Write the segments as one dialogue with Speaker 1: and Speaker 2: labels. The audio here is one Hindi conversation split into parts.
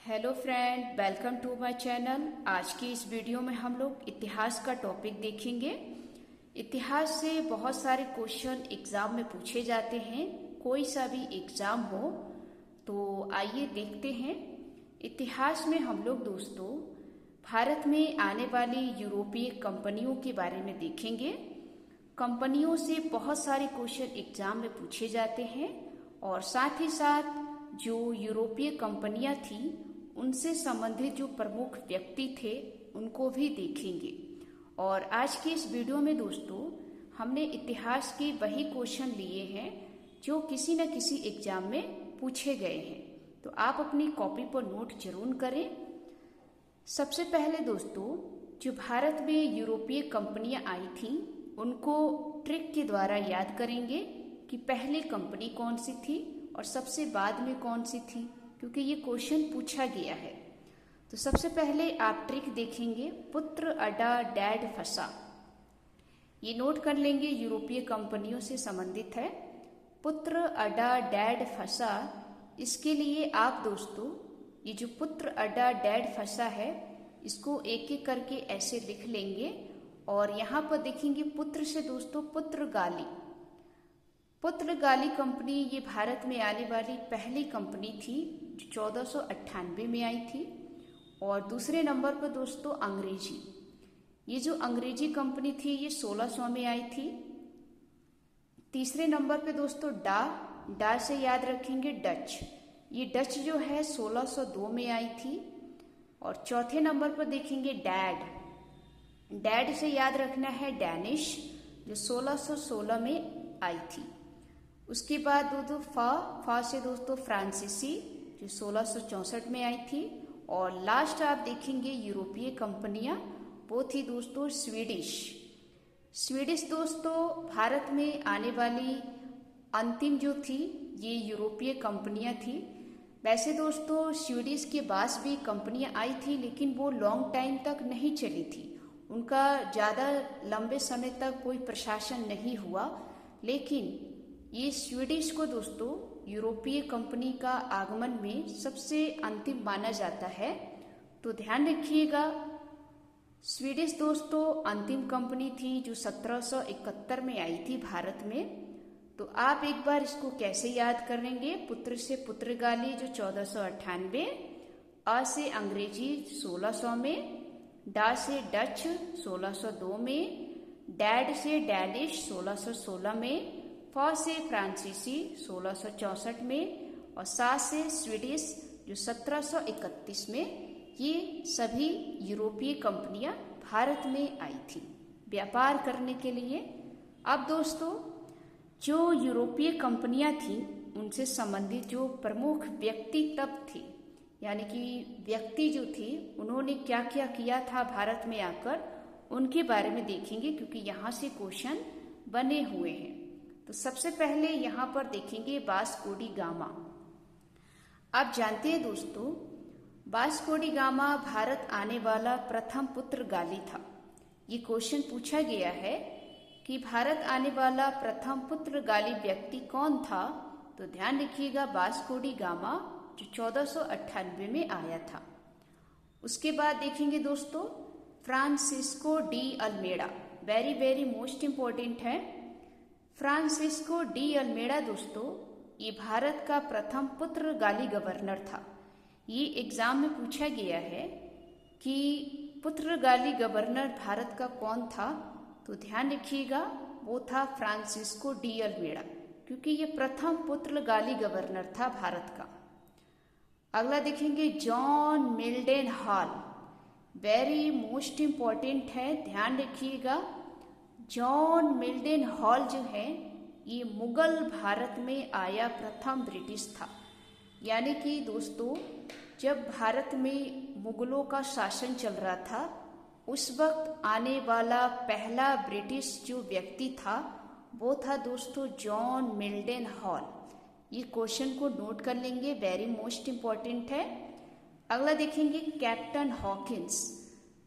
Speaker 1: Hello friend, welcome to my channel. आज की इस वीडियो में हम लोग इतिहास का टॉपिक देखेंगे। इतिहास से बहुत सारे क्वेश्चन एग्जाम में पूछे जाते हैं, कोई सा भी एग्जाम हो। तो आइए देखते हैं। इतिहास में हम लोग दोस्तों भारत में आने वाली यूरोपीय कंपनियों के बारे में देखेंगे। कंपनियों से बहुत सारे क्वेश्चन एग्जाम में पूछे जाते हैं और साथ ही साथ जो यूरोपीय कंपनियां थी उनसे संबंधित जो प्रमुख व्यक्ति थे उनको भी देखेंगे। और आज की इस वीडियो में दोस्तों हमने इतिहास के वही क्वेश्चन लिए हैं जो किसी न किसी एग्जाम में पूछे गए हैं। तो आप अपनी कॉपी पर नोट जरूर करें। सबसे पहले दोस्तों जो भारत में यूरोपीय कंपनियां आई थीं उनको ट्रिक के द्वारा याद करेंगे कि पहले कंपनी कौन सी थी और सबसे बाद में कौन सी थी, क्योंकि ये क्वेश्चन पूछा गया है। तो सबसे पहले आप ट्रिक देखेंगे, पुत्र अडा डैड फंसा। ये नोट कर लेंगे, यूरोपीय कंपनियों से संबंधित है। पुत्र अडा डैड फंसा, इसके लिए आप दोस्तों ये जो पुत्र अडा डैड फंसा है इसको एक एक करके ऐसे लिख लेंगे। और यहाँ पर देखेंगे पुत्र से दोस्तों पुर्तगाली। पुर्तगाली कंपनी ये भारत में आने वाली पहली कंपनी थी जो 1498 में आई थी। और दूसरे नंबर पर दोस्तों अंग्रेजी, ये जो अंग्रेजी कंपनी थी ये 1600 में आई थी। तीसरे नंबर पे दोस्तों डा से याद रखेंगे डच, ये डच जो है 1602 में आई थी। और चौथे नंबर पर देखेंगे डैड से याद रखना है डैनिश, जो 1616 में आई थी। उसके बाद दोस्तों फा से दोस्तों फ्रांसीसी, जो 1664 में आई थी। और लास्ट आप देखेंगे यूरोपीय कंपनियां, वो थी दोस्तों स्वीडिश दोस्तों भारत में आने वाली अंतिम जो थी ये यूरोपीय कंपनियां थी। वैसे दोस्तों स्वीडिश के पास भी कंपनियां आई थी लेकिन वो लॉन्ग टाइम तक नहीं चली थी, उनका ज़्यादा लंबे समय तक कोई प्रशासन नहीं हुआ। लेकिन ये स्वीडिश को दोस्तों यूरोपीय कंपनी का आगमन में सबसे अंतिम माना जाता है। तो ध्यान रखिएगा, स्वीडिश दोस्तों अंतिम कंपनी थी जो 1771 में आई थी भारत में। तो आप एक बार इसको कैसे याद करेंगे, पुत्र से पुर्तगाली जो 1498, अ से अंग्रेजी 1600 में, डा से डच 1602 में, डैड से डैनिश 1616 में, फ से फ्रांसीसी 1664 में और सा से स्वीडिश जो 1731 में। ये सभी यूरोपीय कंपनियां भारत में आई थी व्यापार करने के लिए। अब दोस्तों जो यूरोपीय कंपनियां थी उनसे संबंधित जो प्रमुख व्यक्ति तब थे, यानी कि व्यक्ति जो थे उन्होंने क्या क्या किया था भारत में आकर, उनके बारे में देखेंगे क्योंकि यहाँ से क्वेश्चन बने हुए हैं। तो सबसे पहले यहाँ पर देखेंगे वास्को डी गामा। आप जानते हैं दोस्तों वास्को डी गामा भारत आने वाला प्रथम पुर्तगाली था। ये क्वेश्चन पूछा गया है कि भारत आने वाला प्रथम पुर्तगाली व्यक्ति कौन था। तो ध्यान रखिएगा वास्को डी गामा जो 1498 में आया था। उसके बाद देखेंगे दोस्तों Francisco de Almeida, very very most important है। फ्रांसिस्को डी अल्मेडा दोस्तों ये भारत का प्रथम पुर्तगाली गवर्नर था। ये एग्जाम में पूछा गया है कि पुर्तगाली गवर्नर भारत का कौन था। तो ध्यान रखिएगा वो था फ्रांसिस्को डी अल्मेडा, क्योंकि ये प्रथम पुर्तगाली गवर्नर था भारत का। अगला देखेंगे John Mildenhall, very most important है, ध्यान रखिएगा। जॉन मिल्डन हॉल जो है ये मुगल भारत में आया प्रथम ब्रिटिश था। यानी कि दोस्तों जब भारत में मुगलों का शासन चल रहा था उस वक्त आने वाला पहला ब्रिटिश जो व्यक्ति था वो था दोस्तों जॉन मिल्डन हॉल। ये क्वेश्चन को नोट कर लेंगे, वेरी मोस्ट इम्पॉर्टेंट है। अगला देखेंगे captain Hawkins,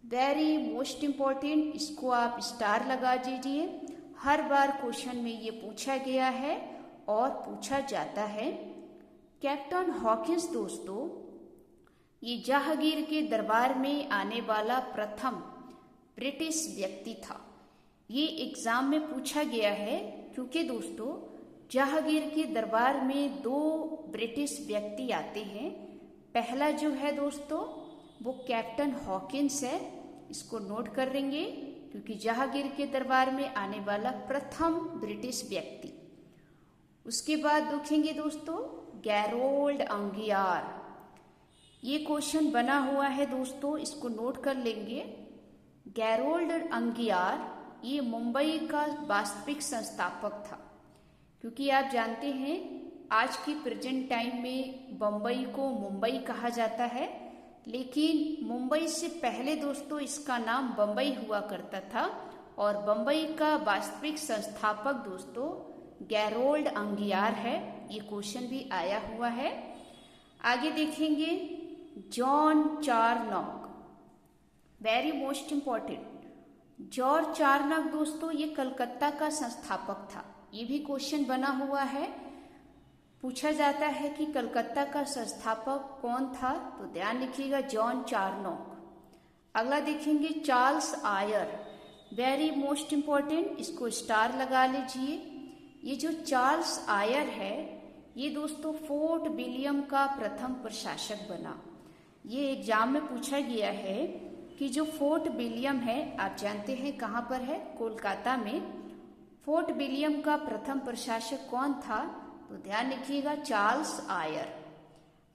Speaker 1: very most important, इसको आप स्टार लगा दीजिए। हर बार क्वेश्चन में ये पूछा गया है और पूछा जाता है। कैप्टन हॉकिंस दोस्तों ये जहांगीर के दरबार में आने वाला प्रथम ब्रिटिश व्यक्ति था। ये एग्जाम में पूछा गया है क्योंकि दोस्तों जहांगीर के दरबार में 2 ब्रिटिश व्यक्ति आते हैं। पहला जो है दोस्तों वो कैप्टन हॉकिंस है, इसको नोट कर लेंगे क्योंकि जहांगीर के दरबार में आने वाला प्रथम ब्रिटिश व्यक्ति। उसके बाद देखेंगे दोस्तों गैरोल्ड अंगियार। ये क्वेश्चन बना हुआ है दोस्तों, इसको नोट कर लेंगे। गैरोल्ड अंगियार ये मुंबई का वास्तविक संस्थापक था, क्योंकि आप जानते हैं आज की प्रेजेंट टाइम में बम्बई को मुंबई कहा जाता है, लेकिन मुंबई से पहले दोस्तों इसका नाम बम्बई हुआ करता था और बम्बई का वास्तविक संस्थापक दोस्तों गैरोल्ड अंगियार है। ये क्वेश्चन भी आया हुआ है। आगे देखेंगे John Charnock, very most important. George Charnock दोस्तों ये कलकत्ता का संस्थापक था। ये भी क्वेश्चन बना हुआ है, पूछा जाता है कि कलकत्ता का संस्थापक कौन था, तो ध्यान रखिएगा जॉन चार्नॉक। अगला देखेंगे Charles Eyre, very most important, इसको स्टार लगा लीजिए। ये जो चार्ल्स आयर है ये दोस्तों फोर्ट विलियम का प्रथम प्रशासक बना। ये एग्जाम में पूछा गया है कि जो फोर्ट विलियम है आप जानते हैं कहाँ पर है, कोलकाता में। फोर्ट विलियम का प्रथम प्रशासक कौन था, तो ध्यान रखिएगा चार्ल्स आयर।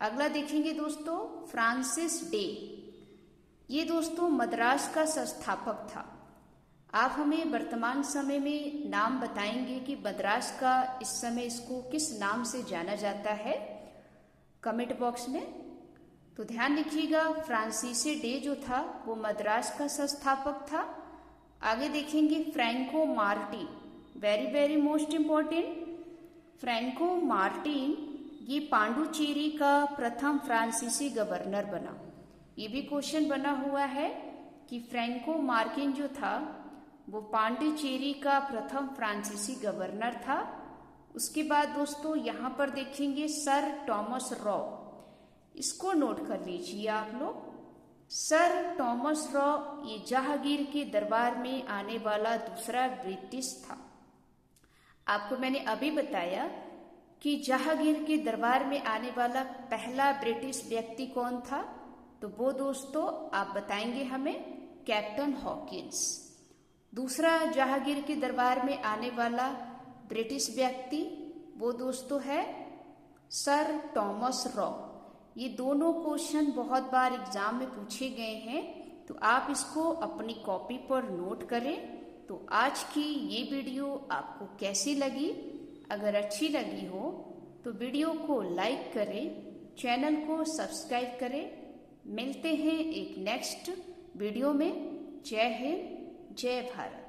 Speaker 1: अगला देखेंगे दोस्तों फ्रांसिस डे, ये दोस्तों मद्रास का संस्थापक था। आप हमें वर्तमान समय में नाम बताएंगे कि मद्रास का इस समय इसको किस नाम से जाना जाता है कमेंट बॉक्स में। तो ध्यान रखिएगा फ्रांसिस डे जो था वो मद्रास का संस्थापक था। आगे देखेंगे Franco Martin, very very most important. Franco Martin ये पांडुचेरी का प्रथम फ्रांसीसी गवर्नर बना। ये भी क्वेश्चन बना हुआ है कि फ्रैंको मार्टिन जो था वो पांडिचेरी का प्रथम फ्रांसीसी गवर्नर था। उसके बाद दोस्तों यहाँ पर देखेंगे सर टॉमस रॉ, इसको नोट कर लीजिए आप लोग। सर टॉमस रॉ ये जहांगीर के दरबार में आने वाला दूसरा ब्रिटिश था। आपको मैंने अभी बताया कि जहांगीर के दरबार में आने वाला पहला ब्रिटिश व्यक्ति कौन था, तो वो दोस्तों आप बताएंगे हमें कैप्टन हॉकिंस। दूसरा जहांगीर के दरबार में आने वाला ब्रिटिश व्यक्ति वो दोस्तों है सर टॉमस रॉ। ये दोनों क्वेश्चन बहुत बार एग्जाम में पूछे गए हैं, तो आप इसको अपनी कॉपी पर नोट करें। तो आज की ये वीडियो आपको कैसी लगी? अगर अच्छी लगी हो तो वीडियो को लाइक करें, चैनल को सब्सक्राइब करें। मिलते हैं एक नेक्स्ट वीडियो में। जय हिंद, जय भारत।